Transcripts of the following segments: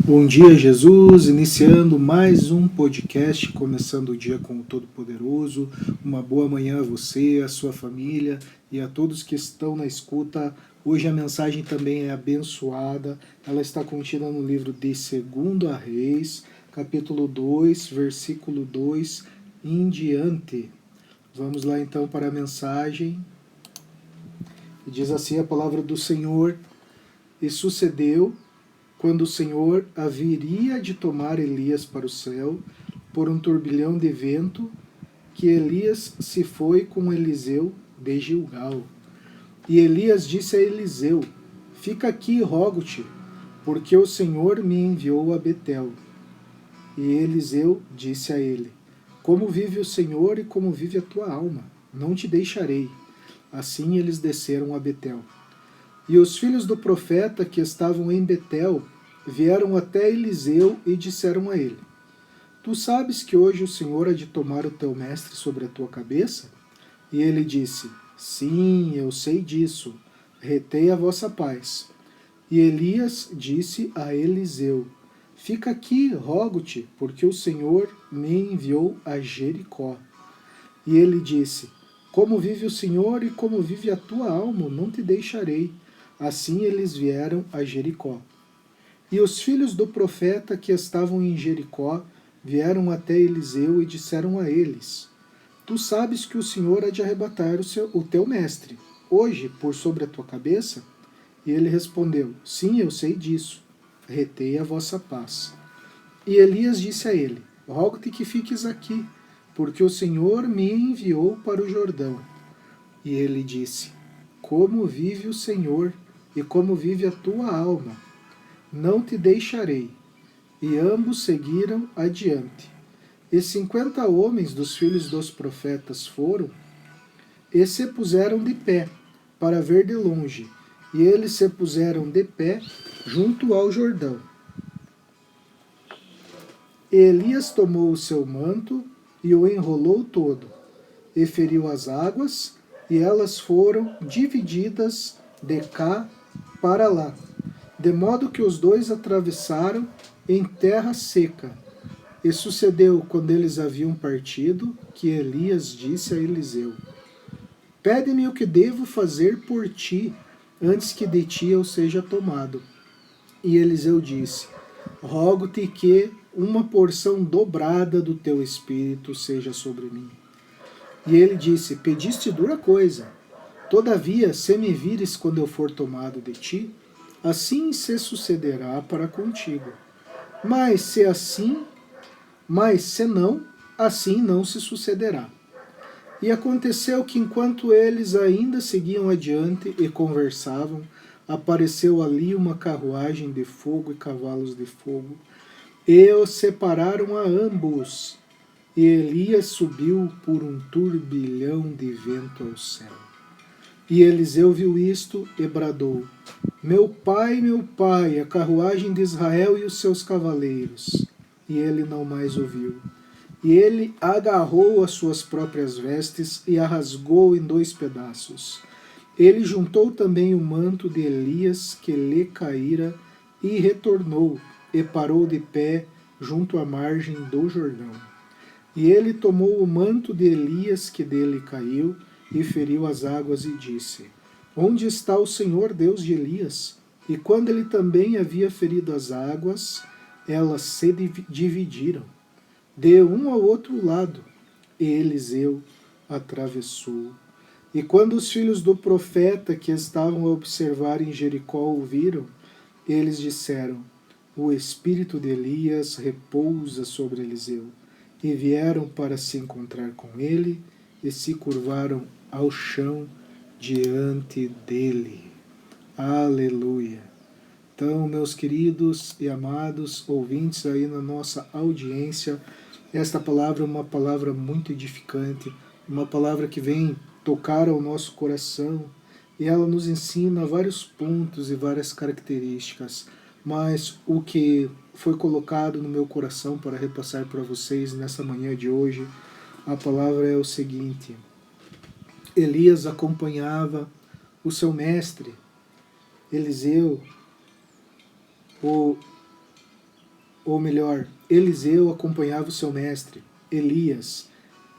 Bom dia, Jesus, iniciando mais um podcast, começando o dia com o Todo-Poderoso. Uma boa manhã a você, a sua família e a todos que estão na escuta. Hoje a mensagem também é abençoada. Ela está contida no livro de 2 Reis, capítulo 2, versículo 2 em diante. Vamos lá então para a mensagem. Diz assim a palavra do Senhor: E sucedeu, quando o Senhor haveria de tomar Elias para o céu, por um turbilhão de vento, que Elias se foi com Eliseu de Gilgal. E Elias disse a Eliseu: Fica aqui, rogo-te, porque o Senhor me enviou a Betel. E Eliseu disse a ele: Como vive o Senhor e como vive a tua alma, não te deixarei. Assim eles desceram a Betel. E os filhos do profeta que estavam em Betel vieram até Eliseu e disseram a ele: Tu sabes que hoje o Senhor há de tomar o teu mestre sobre a tua cabeça? E ele disse: Sim, eu sei disso. Retei a vossa paz. E Elias disse a Eliseu: Fica aqui, rogo-te, porque o Senhor me enviou a Jericó. E ele disse: Como vive o Senhor e como vive a tua alma, não te deixarei. Assim eles vieram a Jericó. E os filhos do profeta que estavam em Jericó vieram até Eliseu e disseram a eles: Tu sabes que o Senhor há de arrebatar o teu mestre, hoje, por sobre a tua cabeça? E ele respondeu: Sim, eu sei disso. Retei a vossa paz. E Elias disse a ele: Rogo-te que fiques aqui, porque o Senhor me enviou para o Jordão. E ele disse: Como vive o Senhor e como vive a tua alma, não te deixarei. E ambos seguiram adiante. E 50 homens dos filhos dos profetas foram e se puseram de pé para ver de longe. E eles se puseram de pé junto ao Jordão. E Elias tomou o seu manto e o enrolou todo, e feriu as águas, e elas foram divididas de cá para lá, de modo que os dois atravessaram em terra seca. E sucedeu, quando eles haviam partido, que Elias disse a Eliseu: Pede-me o que devo fazer por ti, antes que de ti eu seja tomado. E Eliseu disse: Rogo-te que uma porção dobrada do teu espírito seja sobre mim. E ele disse: Pediste dura coisa. Todavia, se me vires quando eu for tomado de ti, assim se sucederá para contigo. Mas se assim, mas se não, assim não se sucederá. E aconteceu que, enquanto eles ainda seguiam adiante e conversavam, apareceu ali uma carruagem de fogo e cavalos de fogo, e os separaram a ambos. E Elias subiu por um turbilhão de vento ao céu. E Eliseu viu isto e bradou: meu pai, a carruagem de Israel e os seus cavaleiros. E ele não mais ouviu. E ele agarrou as suas próprias vestes e a rasgou em 2 pedaços. Ele juntou também o manto de Elias que lhe caíra e retornou, e parou de pé junto à margem do Jordão. E ele tomou o manto de Elias que dele caiu e feriu as águas e disse: Onde está o Senhor Deus de Elias? E quando ele também havia ferido as águas, elas se dividiram de um ao outro lado, e Eliseu atravessou. E quando os filhos do profeta que estavam a observar em Jericó o viram, eles disseram: O espírito de Elias repousa sobre Eliseu. E vieram para se encontrar com ele e se curvaram ao chão diante dele. Aleluia! Então, meus queridos e amados ouvintes aí na nossa audiência, esta palavra é uma palavra muito edificante, uma palavra que vem tocar ao nosso coração, e ela nos ensina vários pontos e várias características, mas o que foi colocado no meu coração para repassar para vocês nessa manhã de hoje, a palavra é o seguinte: Elias acompanhava o seu mestre, Eliseu, o ou melhor, Eliseu acompanhava o seu mestre, Elias.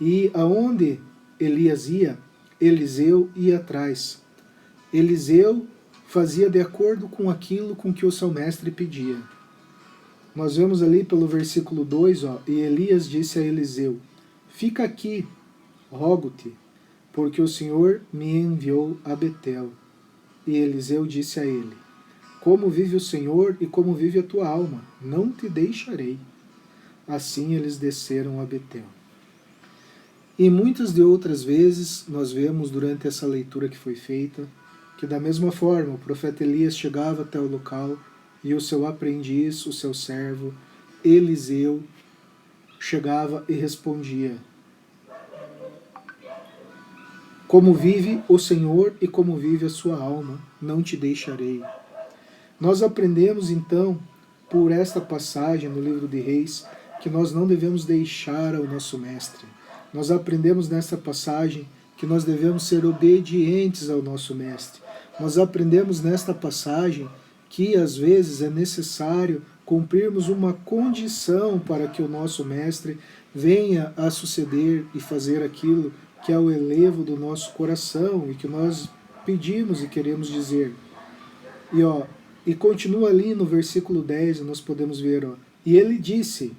E aonde Elias ia, Eliseu ia atrás. Eliseu fazia de acordo com aquilo com que o seu mestre pedia. Nós vemos ali pelo versículo 2, e Elias disse a Eliseu: fica aqui, rogo-te, porque o Senhor me enviou a Betel. E Eliseu disse a ele: como vive o Senhor e como vive a tua alma, não te deixarei. Assim eles desceram a Betel. E muitas de outras vezes nós vemos durante essa leitura que foi feita, que da mesma forma o profeta Elias chegava até o local e o seu aprendiz, o seu servo, Eliseu, chegava e respondia: como vive o Senhor e como vive a sua alma, não te deixarei. Nós aprendemos então, por esta passagem no livro de Reis, que nós não devemos deixar ao nosso mestre. Nós aprendemos nessa passagem que nós devemos ser obedientes ao nosso mestre. Nós aprendemos nesta passagem que às vezes é necessário cumprirmos uma condição para que o nosso mestre venha a suceder e fazer aquilo que é o elevo do nosso coração e que nós pedimos e queremos dizer. E continua ali no versículo 10, nós podemos ver, e ele disse: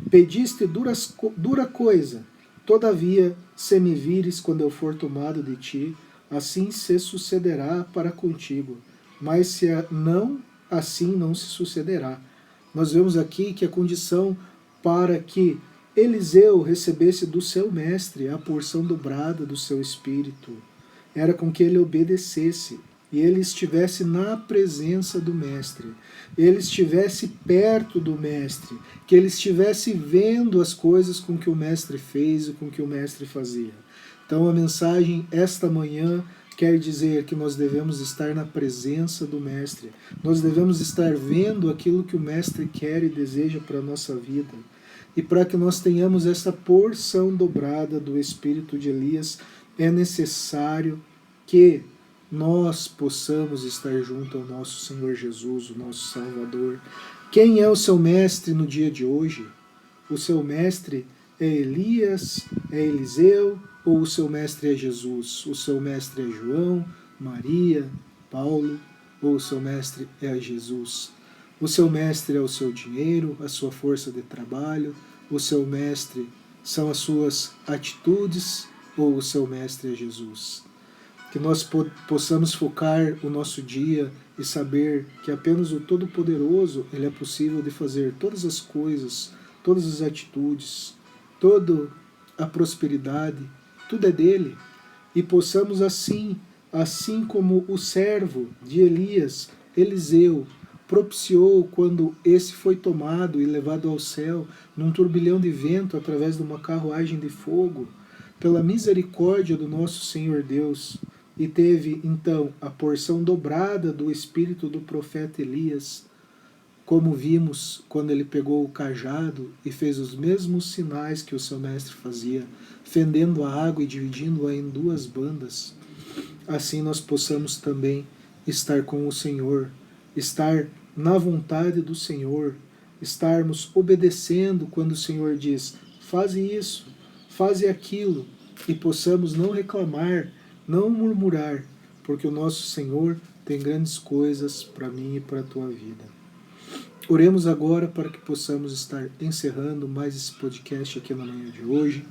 pediste dura coisa, todavia, se me vires quando eu for tomado de ti, assim se sucederá para contigo, mas se não, assim não se sucederá. Nós vemos aqui que a condição para que Eliseu recebesse do seu mestre a porção dobrada do seu espírito era com que ele obedecesse, e ele estivesse na presença do mestre, ele estivesse perto do mestre, que ele estivesse vendo as coisas com que o mestre fez e com que o mestre fazia. Então a mensagem esta manhã quer dizer que nós devemos estar na presença do mestre, nós devemos estar vendo aquilo que o mestre quer e deseja para a nossa vida. E para que nós tenhamos essa porção dobrada do espírito de Elias, é necessário que nós possamos estar junto ao nosso Senhor Jesus, o nosso Salvador. Quem é o seu mestre no dia de hoje? O seu mestre é Elias, é Eliseu, ou o seu mestre é Jesus? O seu mestre é João, Maria, Paulo, ou o seu mestre é Jesus? O seu mestre é o seu dinheiro, a sua força de trabalho, o seu mestre são as suas atitudes, ou o seu mestre é Jesus? Que nós possamos focar o nosso dia e saber que apenas o Todo-Poderoso ele é possível de fazer todas as coisas, todas as atitudes, toda a prosperidade, tudo é dele. E possamos assim como o servo de Elias, Eliseu, propiciou quando esse foi tomado e levado ao céu num turbilhão de vento através de uma carruagem de fogo, pela misericórdia do nosso Senhor Deus, e teve então a porção dobrada do espírito do profeta Elias, como vimos quando ele pegou o cajado e fez os mesmos sinais que o seu mestre fazia, fendendo a água e dividindo-a em duas bandas. Assim nós possamos também estar com o Senhor, estar na vontade do Senhor, estarmos obedecendo quando o Senhor diz: faze isso, faze aquilo, e possamos não reclamar, não murmurar, porque o nosso Senhor tem grandes coisas para mim e para a tua vida. Oremos agora para que possamos estar encerrando mais esse podcast aqui na manhã de hoje.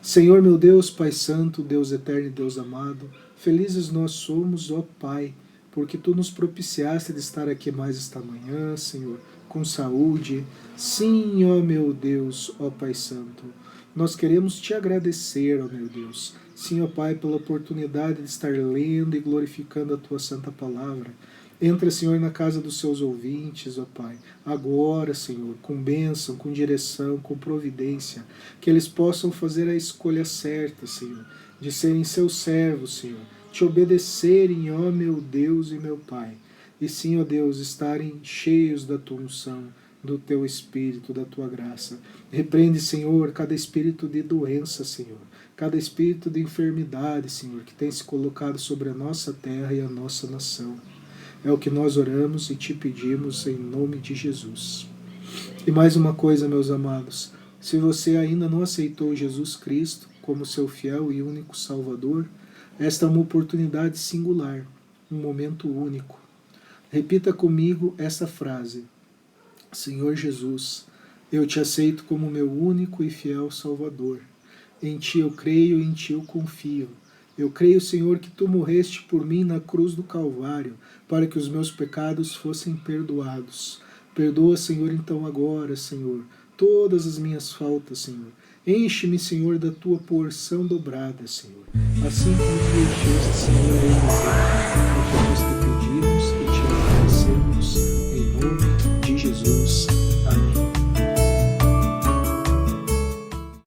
Senhor meu Deus, Pai Santo, Deus eterno e Deus amado, felizes nós somos, ó Pai, porque Tu nos propiciaste de estar aqui mais esta manhã, Senhor, com saúde. Sim, ó meu Deus, ó Pai Santo, nós queremos Te agradecer, ó meu Deus. Sim, ó Pai, pela oportunidade de estar lendo e glorificando a Tua Santa Palavra. Entra, Senhor, na casa dos seus ouvintes, ó Pai, agora, Senhor, com bênção, com direção, com providência, que eles possam fazer a escolha certa, Senhor, de serem seus servos, Senhor, te obedecerem, ó meu Deus e meu Pai, e sim, ó Deus, estarem cheios da Tua unção, do Teu Espírito, da Tua graça. Repreende, Senhor, cada espírito de doença, Senhor, cada espírito de enfermidade, Senhor, que tem se colocado sobre a nossa terra e a nossa nação. É o que nós oramos e Te pedimos em nome de Jesus. E mais uma coisa, meus amados, se você ainda não aceitou Jesus Cristo como seu fiel e único Salvador, esta é uma oportunidade singular, um momento único. Repita comigo essa frase: Senhor Jesus, eu te aceito como meu único e fiel Salvador. Em ti eu creio e em ti eu confio. Eu creio, Senhor, que tu morreste por mim na cruz do Calvário, para que os meus pecados fossem perdoados. Perdoa, Senhor, então agora, Senhor, todas as minhas faltas, Senhor. Enche-me, Senhor, da tua porção dobrada, Senhor. Assim como tu encheste, Senhor, a Eliseu.